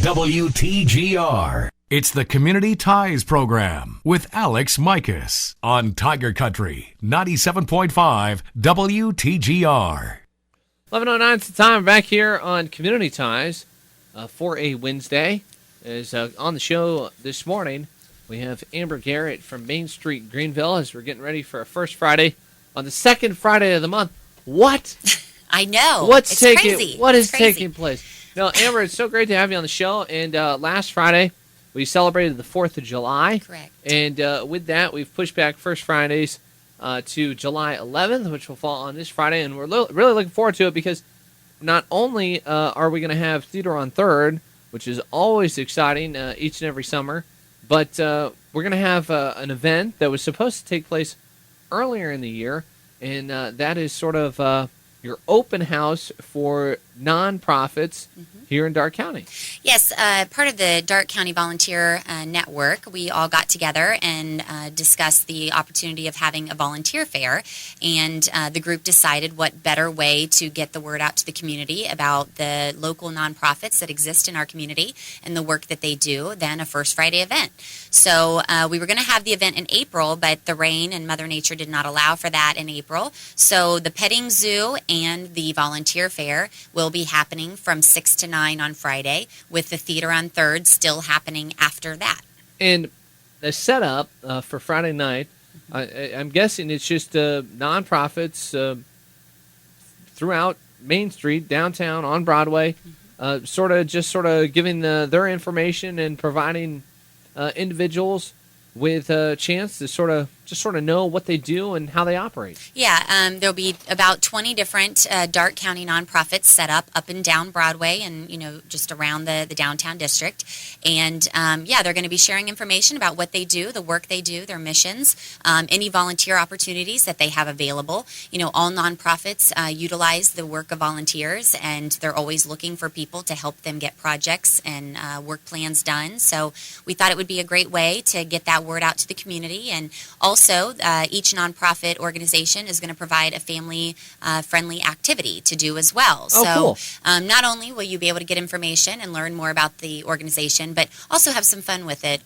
WTGR. It's the Community Ties Program with Alex Mikos on Tiger Country 97.5 WTGR. 11:09 is the time. Back here on Community Ties for a Wednesday. On the show this morning, we have Amber Garrett from Main Street, Greenville, as we're getting ready for our first Friday on the second Friday of the month. What? I know. What's it's taking? crazy. What is it's crazy. taking place? No, Amber, it's so great to have you on the show. And last Friday, we celebrated the 4th of July. Correct. And with that, we've pushed back First Fridays to July 11th, which will fall on this Friday. And we're really looking forward to it because not only are we going to have Theater on 3rd, which is always exciting each and every summer, but we're going to have an event that was supposed to take place earlier in the year, and that is sort of your open house for nonprofits here in Darke County. Yes, part of the Darke County Volunteer Network, we all got together and discussed the opportunity of having a volunteer fair, and the group decided what better way to get the word out to the community about the local nonprofits that exist in our community and the work that they do than a First Friday event. So we were going to have the event in April, but the rain and Mother Nature did not allow for that in April. So the petting zoo and the volunteer fair will be happening from 6 to 9 on Friday, with the Theater on 3rd still happening after that. And the setup for Friday night, I'm guessing it's just nonprofits throughout Main Street, downtown, on Broadway, sort of giving their information and providing individuals with a chance to sort of know what they do and how they operate. Yeah, there'll be about 20 different Darke County nonprofits set up and down Broadway and, just around the downtown district. And, they're going to be sharing information about what they do, the work they do, their missions, any volunteer opportunities that they have available. All nonprofits utilize the work of volunteers, and they're always looking for people to help them get projects and work plans done. So we thought it would be a great way to get that word out to the community. And also, each nonprofit organization is going to provide a family-friendly activity to do as well. Oh, cool. Not only will you be able to get information and learn more about the organization, but also have some fun with it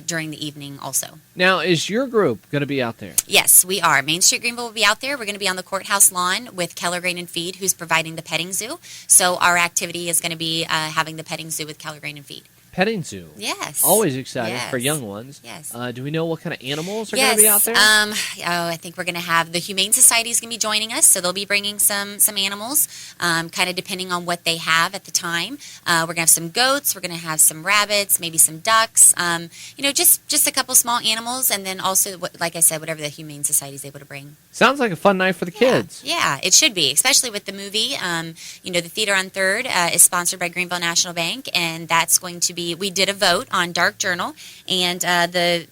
during the evening also. Now, is your group going to be out there? Yes, we are. Main Street Greenville will be out there. We're going to be on the courthouse lawn with Keller Grain and Feed, who's providing the petting zoo. So our activity is going to be having the petting zoo with Keller Grain and Feed. Petting zoo. Yes. Always exciting for young ones. Yes. Do we know what kind of animals are going to be out there? I think we're going to have the Humane Society is going to be joining us, so they'll be bringing some animals, kind of depending on what they have at the time. We're going to have some goats. We're going to have some rabbits, maybe some ducks. Just a couple small animals, and then also, like I said, whatever the Humane Society is able to bring. Sounds like a fun night for the kids. Yeah, it should be, especially with the movie. The Theater on 3rd is sponsored by Greenville National Bank, and that's going to be. We did a vote on Darke Journal, and the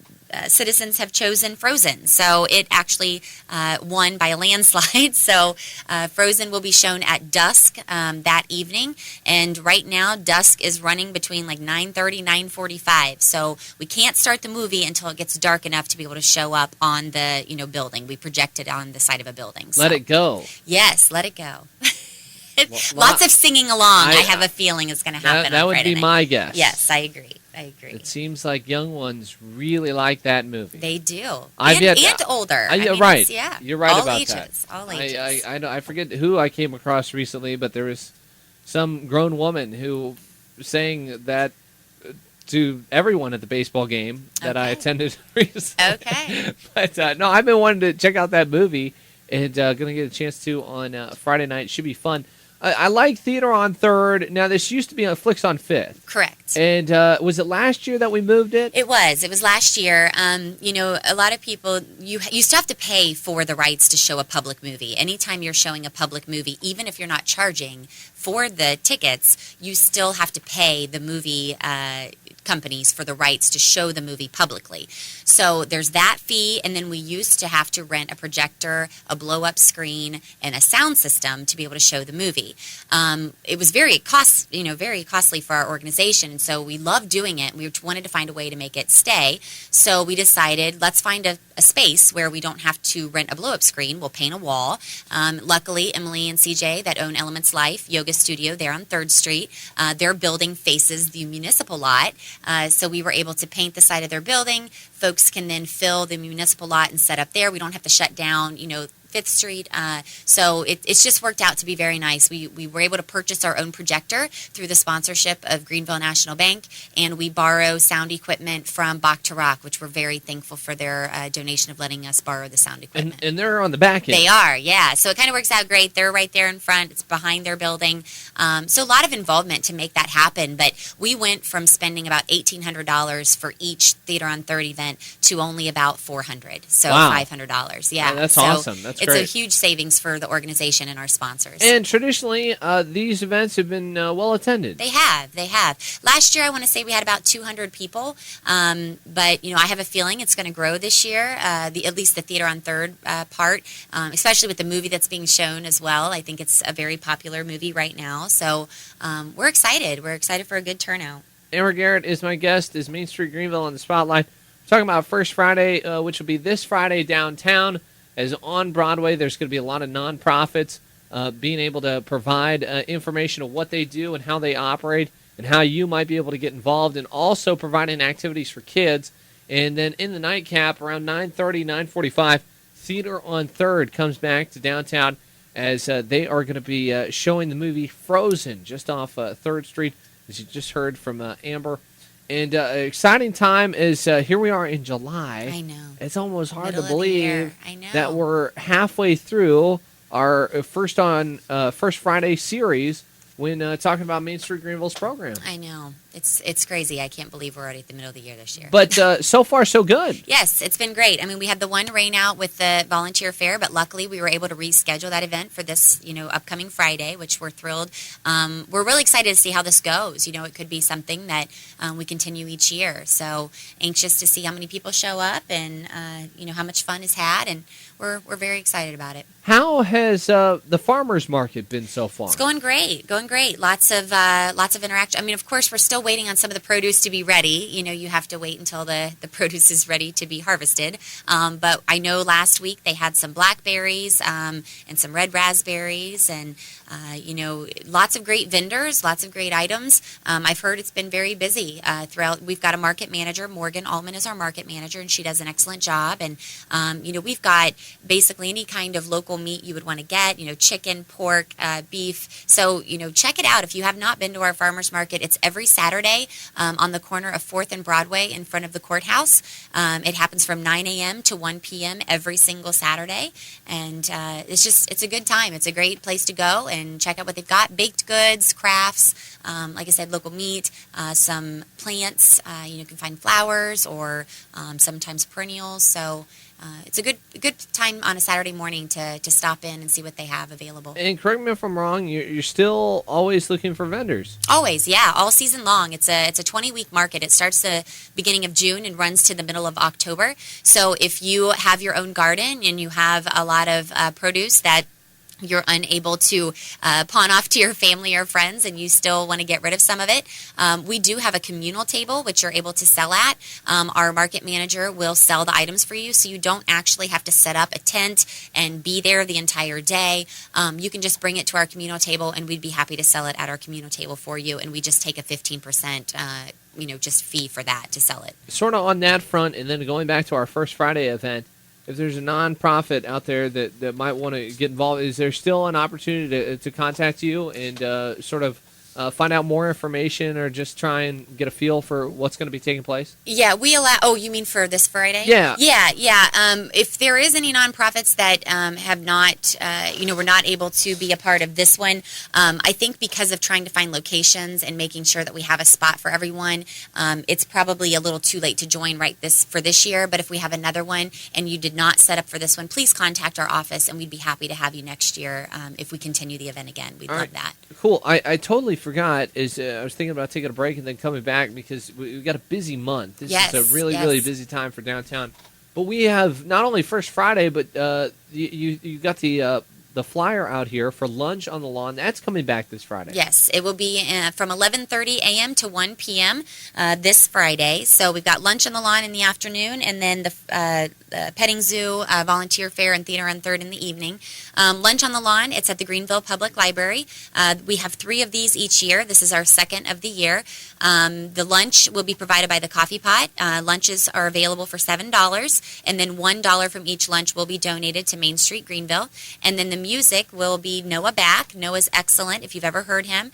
citizens have chosen Frozen. So it actually won by a landslide. So Frozen will be shown at dusk that evening. And right now, dusk is running between like 9:30, 9:45. So we can't start the movie until it gets dark enough to be able to show up on the building. We project it on the side of a building. So. Let it go. Yes, let it go. Lots of singing along, I have a feeling, is going to happen. That on would Friday be night. my guess. Yes, I agree. It seems like young ones really like that movie. They do. And older. Right. Yeah. You're right all about ages, that. All ages. I forget who I came across recently, but there was some grown woman who was saying that to everyone at the baseball game that I attended recently. Okay. But no, I've been wanting to check out that movie and going to get a chance to on Friday night. Should be fun. I like Theater on 3rd. Now, this used to be on Flicks on 5th. Correct. And was it last year that we moved it? It was. It was last year. A lot of people, you still have to pay for the rights to show a public movie. Anytime you're showing a public movie, even if you're not charging for the tickets, you still have to pay the movie companies for the rights to show the movie publicly. So there's that fee, and then we used to have to rent a projector, a blow-up screen, and a sound system to be able to show the movie. It was very costly for our organization, and so we loved doing it. We wanted to find a way to make it stay, so we decided, let's find a space where we don't have to rent a blow-up screen. We'll paint a wall. Luckily, Emily and CJ that own elementsLife Yoga Studio there on 3rd Street, their building faces the municipal lot, so we were able to paint the side of their building. Folks can then fill the municipal lot and set up there. We don't have to shut down, 5th Street. So it's just worked out to be very nice. We were able to purchase our own projector through the sponsorship of Greenville National Bank, and we borrow sound equipment from Bach to Rock, which we're very thankful for their donation of letting us borrow the sound equipment. And they're on the back end. They are, yeah. So it kind of works out great. They're right there in front. It's behind their building. So a lot of involvement to make that happen. But we went from spending about $1,800 for each Theater on 3rd event to only about $400. So wow. $500. Yeah. That's so awesome. That's it's great. a huge savings for the organization and our sponsors. And traditionally, these events have been well attended. They have. Last year, I want to say we had about 200 people. But, I have a feeling it's going to grow this year, at least the Theater on 3rd part, especially with the movie that's being shown as well. I think it's a very popular movie right now. So we're excited. We're excited for a good turnout. Amber Garrett is my guest, is Main Street Greenville on the Spotlight. We're talking about First Friday, which will be this Friday downtown. As on Broadway, there's going to be a lot of nonprofits being able to provide information of what they do and how they operate and how you might be able to get involved, and also providing activities for kids. And then in the nightcap, around 9:30, 9:45, Theater on 3rd comes back to downtown as they are going to be showing the movie Frozen just off 3rd Street, as you just heard from Amber. And exciting time is here we are in July. I know. It's almost hard Middle to of the year. believe I know. that we're halfway through our First Friday series when talking about Main Street Greenville's program. I know. It's crazy. I can't believe we're already at the middle of the year this year. But so far, so good. Yes, it's been great. I mean, we had the one rain out with the volunteer fair, but luckily we were able to reschedule that event for this, upcoming Friday, which we're thrilled. We're really excited to see how this goes. It could be something that we continue each year. So anxious to see how many people show up and, how much fun is had, and we're very excited about it. How has the farmers market been so far? It's going great. Lots of interaction. I mean, of course, we're still waiting on some of the produce to be ready. You have to wait until the produce is ready to be harvested. But I know last week they had some blackberries and some red raspberries and, lots of great vendors, lots of great items. I've heard it's been very busy throughout. We've got a market manager. Morgan Altman is our market manager, and she does an excellent job. And, we've got basically any kind of local meat you would want to get, chicken, pork, beef. So, check it out. If you have not been to our farmers market, it's every Saturday on the corner of 4th and Broadway in front of the courthouse. It happens from 9 a.m. to 1 p.m. every single Saturday. And it's a good time. It's a great place to go and check out what they've got. Baked goods, crafts, like I said, local meat, some plants. You can find flowers or sometimes perennials. So it's a good time on a Saturday morning to stop in and see what they have available. And correct me if I'm wrong, you're still always looking for vendors. Always, yeah, all season long. It's a 20-week market. It starts the beginning of June and runs to the middle of October. So if you have your own garden and you have a lot of produce that you're unable to pawn off to your family or friends and you still want to get rid of some of it, we do have a communal table which you're able to sell at. Our market manager will sell the items for you, so you don't actually have to set up a tent and be there the entire day. You can just bring it to our communal table and we'd be happy to sell it at our communal table for you, and we just take a 15% just fee for that to sell it. Sort of on that front, and then going back to our First Friday event, if there's a nonprofit out there that might want to get involved, is there still an opportunity to contact you and sort of find out more information or just try and get a feel for what's going to be taking place? Yeah, we allow. Oh, you mean for this Friday? Yeah. Yeah. If there is any nonprofits that have not, were not able to be a part of this one, I think because of trying to find locations and making sure that we have a spot for everyone, it's probably a little too late to join for this year. But if we have another one and you did not set up for this one, please contact our office and we'd be happy to have you next year if we continue the event again. We'd love that. Cool. I totally forgot is I was thinking about taking a break and then coming back because we got a busy month. This Yes, is a really, yes. really busy time for downtown. But we have not only First Friday, but you got the flyer out here for Lunch on the Lawn. That's coming back this Friday. Yes, it will be from 11:30 a.m. to 1 p.m. This Friday. So we've got Lunch on the Lawn in the afternoon, and then the petting zoo, volunteer fair, and theater on 3rd in the evening. Lunch on the Lawn, it's at the Greenville Public Library. We have 3 of these each year. This is our 2nd of the year. The lunch will be provided by the Coffee Pot. Lunches are available for $7, and then $1 from each lunch will be donated to Main Street Greenville. And then the music will be Noah Back. Noah's excellent. If you've ever heard him,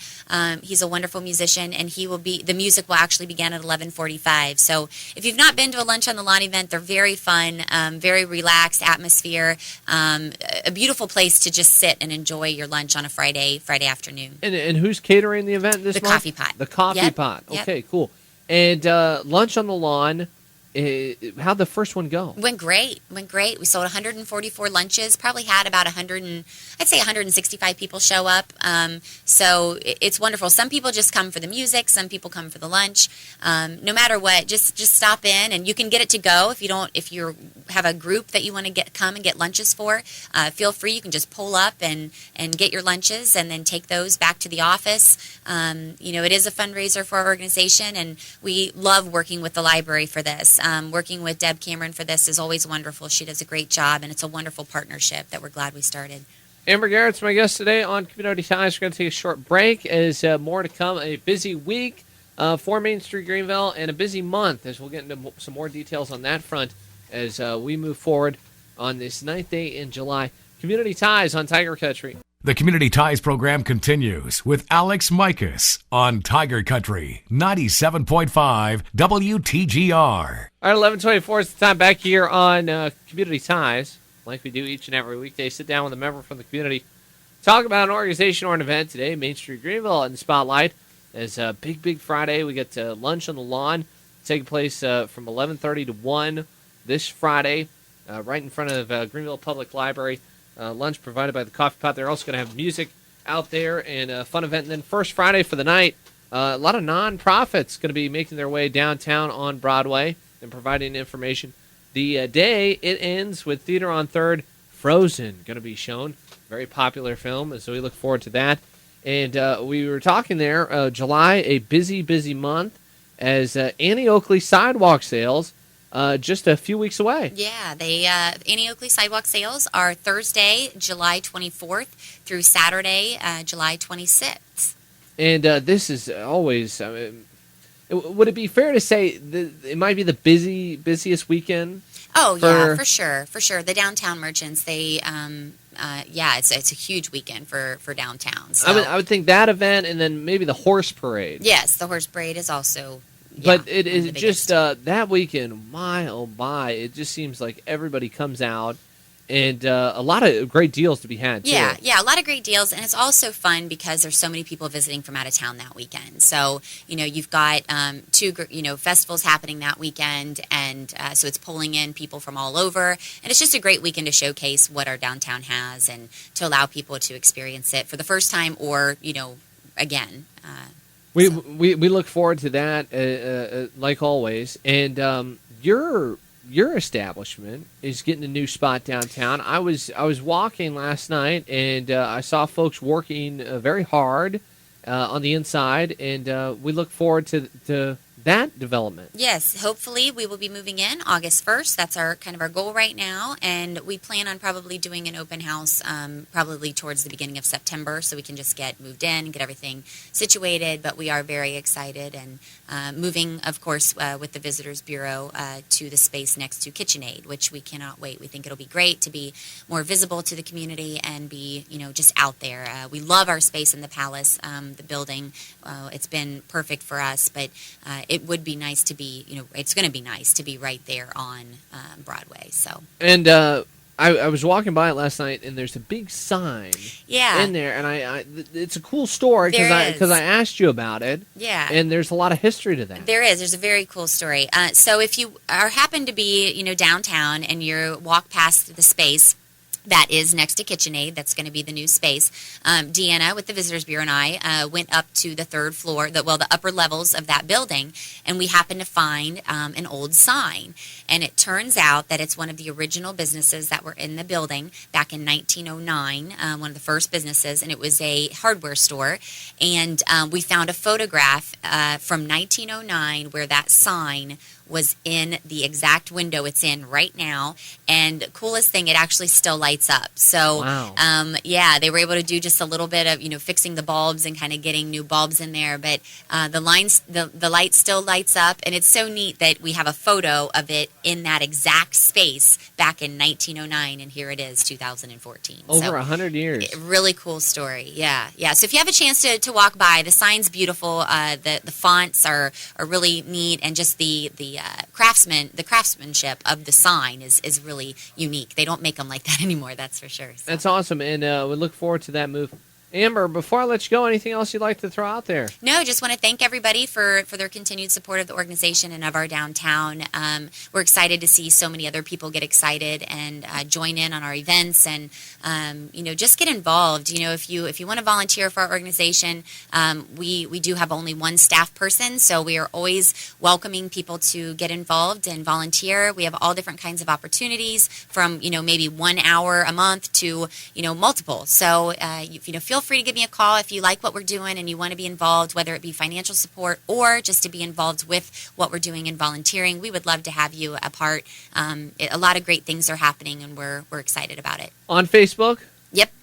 he's a wonderful musician, and the music will actually begin at 11:45. So if you've not been to a Lunch on the Lawn event, they're very fun, very relaxed atmosphere, a beautiful place to just sit and enjoy your lunch on a Friday afternoon. And who's catering the event this The month? Coffee Pot. The Coffee Yep. Pot. Yep. Okay, cool. And Lunch on the Lawn, how'd the first one go? Went great. We sold 144 lunches. Probably had about 165 people show up. So it's wonderful. Some people just come for the music. Some people come for the lunch. No matter what, just stop in, and you can get it to go if you have a group that you want to come and get lunches for. Feel free. You can just pull up and get your lunches, and then take those back to the office. It is a fundraiser for our organization, and we love working with the library for this. Working with Deb Cameron for this is always wonderful. She does a great job, and it's a wonderful partnership that we're glad we started. Amber Garrett's my guest today on Community Ties. We're going to take a short break as more to come. A busy week for Main Street Greenville, and a busy month as we'll get into some more details on that front as we move forward on this 9th day in July. Community Ties on Tiger Country. The Community Ties program continues with Alex Mikos on Tiger Country 97.5 WTGR. All right, 11:24 is the time back here on Community Ties. Like we do each and every weekday, sit down with a member from the community, talk about an organization or an event. Today, Main Street Greenville in the spotlight. As a big Friday, we get Lunch on the Lawn taking place from 11:30 to 1 this Friday, right in front of Greenville Public Library. Lunch provided by the Coffee Pot. They're also going to have music out there and a fun event. And then First Friday for the night, a lot of nonprofits going to be making their way downtown on Broadway and providing information. The day, it ends with Theater on 3rd, Frozen, going to be shown. Very popular film, so we look forward to that. And we were talking there, July, a busy month, as Annie Oakley sidewalk sales just a few weeks away. Yeah, Annie Oakley sidewalk sales are Thursday, July 24th through Saturday, July 26th. And this is always, would it be fair to say that it might be the busiest weekend? Oh, yeah, for sure. The downtown merchants, it's a huge weekend for downtown. So. I would think that event, and then maybe the horse parade. Yes, the horse parade is also. But it is just that weekend, my, it just seems like everybody comes out, and a lot of great deals to be had, too. Yeah, a lot of great deals, and it's also fun because there's so many people visiting from out of town that weekend. So, you've got 2, festivals happening that weekend, and so it's pulling in people from all over, and it's just a great weekend to showcase what our downtown has and to allow people to experience it for the first time or, again. We look forward to that, like always, and your establishment is getting a new spot downtown. I was walking last night, and I saw folks working very hard on the inside, and we look forward to that development. Yes, hopefully we will be moving in August 1st. That's our goal right now, and we plan on probably doing an open house probably towards the beginning of September, so we can just get moved in and get everything situated. But we are very excited and moving, of course, with the Visitors Bureau to the space next to KitchenAid, which we cannot wait. We think it'll be great to be more visible to the community and be, just out there. We love our space in the Palace, the building. It's been perfect for us, but it would be nice to be, it's going to be nice to be right there on Broadway. So. And I was walking by it last night, and there's a big sign in there, and it's a cool story because I asked you about it. Yeah. And there's a lot of history to that. There's a very cool story. So if you happen to be, downtown and you walk past the space, That is next to KitchenAid. That's going to be the new space. Deanna with the Visitors Bureau and I went up to the third floor, the upper levels of that building, and we happened to find an old sign. And it turns out that it's one of the original businesses that were in the building back in 1909, one of the first businesses, and it was a hardware store. And we found a photograph from 1909 where that sign was in the exact window it's in right now. And the coolest thing, it actually still lights up. So, wow. Yeah, they were able to do just a little bit of, fixing the bulbs and kind of getting new bulbs in there. But the light still lights up. And it's so neat that we have a photo of it in that exact space back in 1909. And here it is, 2014. Over 100 years. Really cool story. Yeah. So if you have a chance to walk by, the sign's beautiful. The fonts are really neat. And just the craftsmanship of the sign is really unique. They don't make them like that anymore, that's for sure. So. That's awesome, and we look forward to that move. Amber, before I let you go, anything else you'd like to throw out there? No, just want to thank everybody for their continued support of the organization and of our downtown. We're excited to see so many other people get excited and join in on our events and, just get involved. If you want to volunteer for our organization, we do have only one staff person, so we are always welcoming people to get involved and volunteer. We have all different kinds of opportunities from, maybe 1 hour a month to, multiple. So, feel free to give me a call if you like what we're doing and you want to be involved, whether it be financial support or just to be involved with what we're doing in volunteering. We would love to have you a part. A lot of great things are happening, and we're excited about it. On Facebook?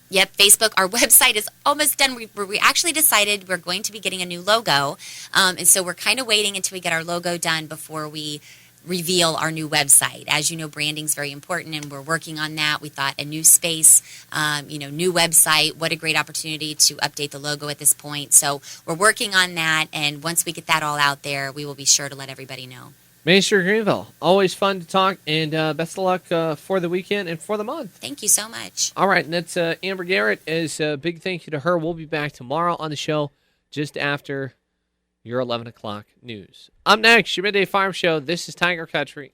Yep, Facebook. Our website is almost done. We actually decided we're going to be getting a new logo, and so we're kind of waiting until we get our logo done before we reveal our new website. As you know, branding's very important, and we're working on that. We thought a new space, new website. What a great opportunity to update the logo at this point. So we're working on that, and once we get that all out there, we will be sure to let everybody know. Main Street Greenville, always fun to talk, and best of luck for the weekend and for the month. Thank you so much. All right, and that's Amber Garrett. As a big thank you to her. We'll be back tomorrow on the show just after your 11 o'clock news. Up next, your Midday Farm Show. This is Tiger Country.